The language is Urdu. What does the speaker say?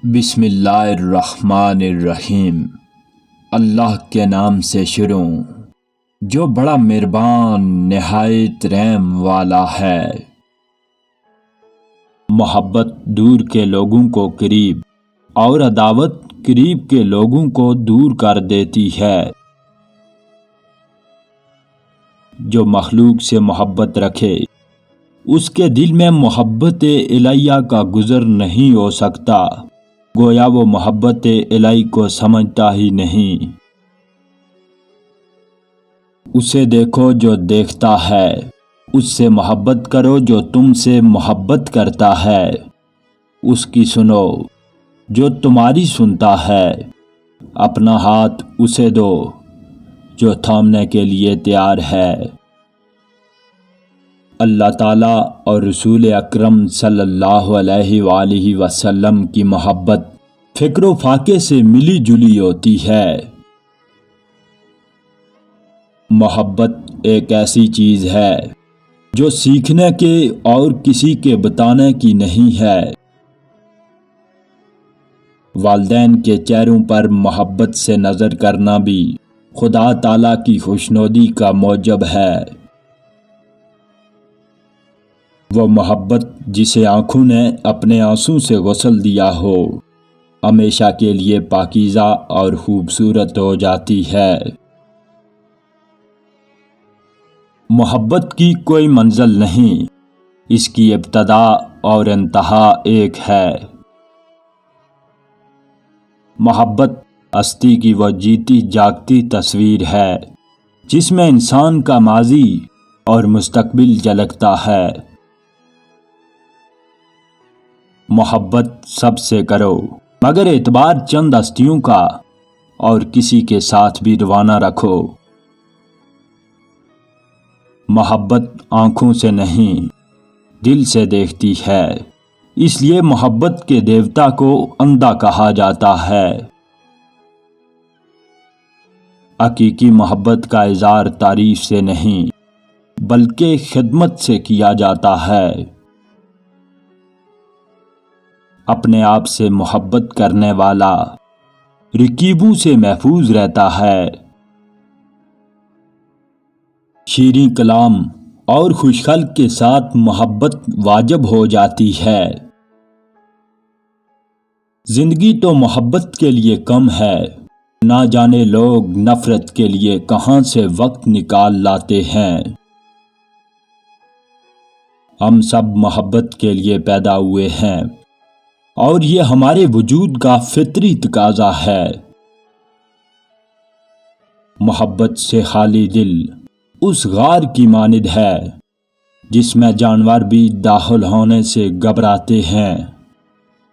بسم اللہ الرحمن الرحیم۔ اللہ کے نام سے شروع جو بڑا مہربان نہایت رحم والا ہے۔ محبت دور کے لوگوں کو قریب اور عداوت قریب کے لوگوں کو دور کر دیتی ہے۔ جو مخلوق سے محبت رکھے اس کے دل میں محبت الہیہ کا گزر نہیں ہو سکتا، گویا وہ محبت الہی کو سمجھتا ہی نہیں۔ اسے دیکھو جو دیکھتا ہے، اس سے محبت کرو جو تم سے محبت کرتا ہے، اس کی سنو جو تمہاری سنتا ہے، اپنا ہاتھ اسے دو جو تھامنے کے لیے تیار ہے۔ اللہ تعالیٰ اور رسول اکرم صلی اللہ علیہ وآلہ وسلم کی محبت فکر و فاقے سے ملی جلی ہوتی ہے۔ محبت ایک ایسی چیز ہے جو سیکھنے کے اور کسی کے بتانے کی نہیں ہے۔ والدین کے چہروں پر محبت سے نظر کرنا بھی خدا تعالیٰ کی خوشنودی کا موجب ہے۔ وہ محبت جسے آنکھوں نے اپنے آنسوں سے غسل دیا ہو، ہمیشہ کے لیے پاکیزہ اور خوبصورت ہو جاتی ہے۔ محبت کی کوئی منزل نہیں، اس کی ابتدا اور انتہا ایک ہے۔ محبت ہستی کی وہ جیتی جاگتی تصویر ہے جس میں انسان کا ماضی اور مستقبل جھلکتا ہے۔ محبت سب سے کرو مگر اعتبار چند ہستیوں کا، اور کسی کے ساتھ بھی روانہ رکھو۔ محبت آنکھوں سے نہیں دل سے دیکھتی ہے، اس لیے محبت کے دیوتا کو اندھا کہا جاتا ہے۔ حقیقی محبت کا اظہار تعریف سے نہیں بلکہ خدمت سے کیا جاتا ہے۔ اپنے آپ سے محبت کرنے والا رقیبوں سے محفوظ رہتا ہے۔ شیریں کلام اور خوش خلق کے ساتھ محبت واجب ہو جاتی ہے۔ زندگی تو محبت کے لیے کم ہے، نہ جانے لوگ نفرت کے لیے کہاں سے وقت نکال لاتے ہیں۔ ہم سب محبت کے لیے پیدا ہوئے ہیں اور یہ ہمارے وجود کا فطری تقاضا ہے۔ محبت سے خالی دل اس غار کی مانند ہے جس میں جانور بھی داخل ہونے سے گھبراتے ہیں۔